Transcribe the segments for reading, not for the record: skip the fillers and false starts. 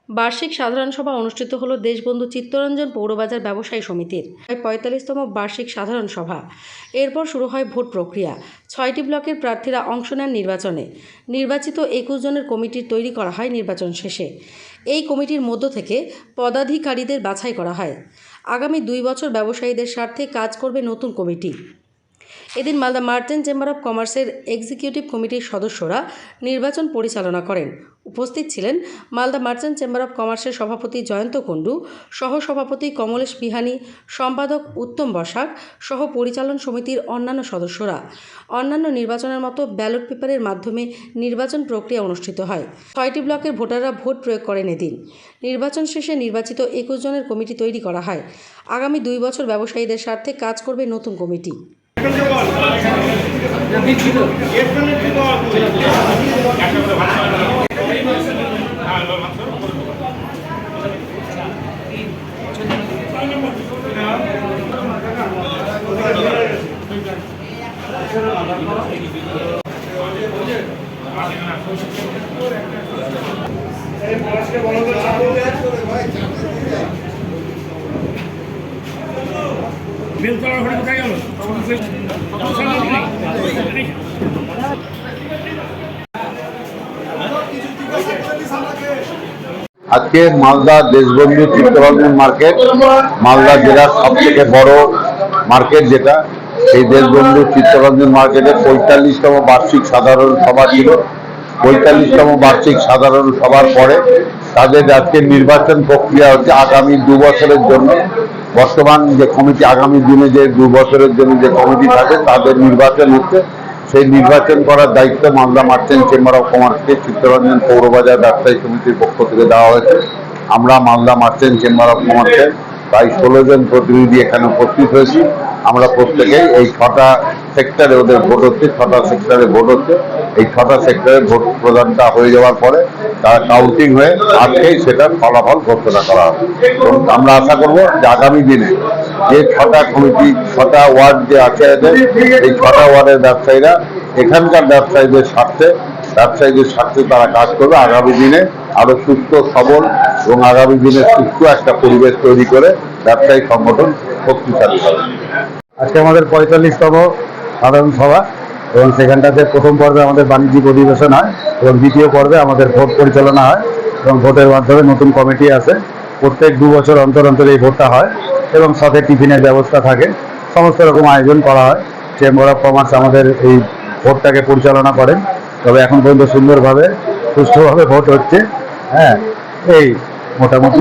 বার্ষিক সাধারণ সভা অনুষ্ঠিত হলো দেশবন্ধু চিত্তরঞ্জন পৌরবাজার ব্যবসায়ী সমিতির ৪৫তম বার্ষিক সাধারণ সভা। এরপর শুরু হয় ভোট প্রক্রিয়া। ৬টি ব্লকের প্রার্থীরা অংশ নেন নির্বাচনে। নির্বাচিত ২১ জনের কমিটির তৈরি করা হয় নির্বাচন শেষে। এই কমিটির মধ্য থেকে পদাধিকারীদের বাছাই করা হয়। আগামী ২ বছর ব্যবসায়ীদের স্বার্থে কাজ করবে নতুন কমিটি। এদিন মালদা মার্চেন্ট চেম্বার অব কমার্সের এক্সিকিউটিভ কমিটির সদস্যরা নির্বাচন পরিচালনা করেন। উপস্থিত ছিলেন মালদা মার্চেন্ট চেম্বার অব কমার্সের সভাপতি জয়ন্ত কুণ্ডু, সহসভাপতি কমলেশ বিহানি, সম্পাদক উত্তম বসাক সহ পরিচালন সমিতির অন্যান্য সদস্যরা। অন্যান্য নির্বাচনের মতো ব্যালট পেপারের মাধ্যমে নির্বাচন প্রক্রিয়া অনুষ্ঠিত হয়। ৬টি ব্লকের ভোটাররা ভোট প্রয়োগ করেন এদিন। নির্বাচন শেষে নির্বাচিত ২১ জনের কমিটি তৈরি করা হয়। আগামী ২ বছর ব্যবসায়ীদের স্বার্থে কাজ করবে নতুন কমিটি। আজকে মালদা দেশবন্ধু চিত্তরঞ্জন মার্কেট, মালদা জেলার সব থেকে বড় মার্কেট যেটা, সেই দেশবন্ধু চিত্তরঞ্জন মার্কেটের ৪৫তম বার্ষিক সাধারণ সভা ছিল। ৪৫তম বার্ষিক সাধারণ সভার পরে তাদের আজকে নির্বাচন প্রক্রিয়া হচ্ছে আগামী ২ বছরের জন্য। বর্তমান যে কমিটি, আগামী দিনে যে ২ বছরের জন্য যে কমিটি থাকে তাদের নির্বাচন হচ্ছে। সেই নির্বাচন করার দায়িত্ব মালদা মার্চেন্ট চেম্বার অব কমার্সকে চিত্তরঞ্জন পৌরবাজার ব্যবসায়ী সমিতির পক্ষ থেকে দেওয়া হয়েছে। আমরা মালদা মার্চেন্ট চেম্বার অব কমার্সের প্রায় ১৬ জন প্রতিনিধি এখানে উপস্থিত হয়েছি। আমরা প্রত্যেকেই এই ৬টা সেক্টরে ওদের ভোট হচ্ছে, ৬টা সেক্টরে ভোট হচ্ছে। এই ৬টা সেক্টরে ভোট প্রদানটা হয়ে যাওয়ার পরে তারা কাউন্টিং হয়ে আজকেই সেটার ফলাফল ঘোষণা করা হবে। এবং আমরা আশা করব যে আগামী দিনে যে ৬টা কমিটি, ৬টা ওয়ার্ড যে আছে এদের, এই ৬টা ওয়ার্ডের ব্যবসায়ীরা এখানকার ব্যবসায়ীদের স্বার্থে তারা কাজ করবে। আগামী দিনে আরো সুস্থ সবল এবং আগামী দিনে সুস্থ একটা পরিবেশ তৈরি করে ব্যবসায়ী সংগঠন শক্তিশালী হবে। আজকে আমাদের ৪৫তম সাধারণ সভা এবং সেখানটাতে প্রথম পর্বে আমাদের বাণিজ্যিক অধিবেশন হয় এবং দ্বিতীয় পর্বে আমাদের ভোট পরিচালনা হয় এবং ভোটের মাধ্যমে নতুন কমিটি আসে। প্রত্যেক ২ বছর অন্তর অন্তর এই ভোটটা হয় এবং সাথে টিফিনের ব্যবস্থা থাকে। সমস্ত রকম আয়োজন করা হয়। চেম্বার অফ কমার্স আমাদের এই ভোটটাকে পরিচালনা করেন। তবে এখন পর্যন্ত সুন্দরভাবে সুষ্ঠুভাবে ভোট হচ্ছে। হ্যাঁ, এই মোটামুটি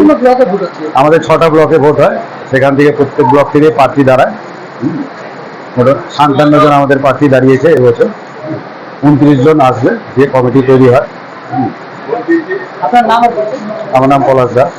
আমাদের ৬টা ব্লকে ভোট হয়। সেখান থেকে প্রত্যেক ব্লক থেকে প্রার্থী দাঁড়ায়। ৫৭ জন আমাদের প্রার্থী দাঁড়িয়েছে এবছর। ২৯ জন আসবে, যে কমিটি তৈরি হয়। আপনার নাম? আমার নাম পলাশ দাস।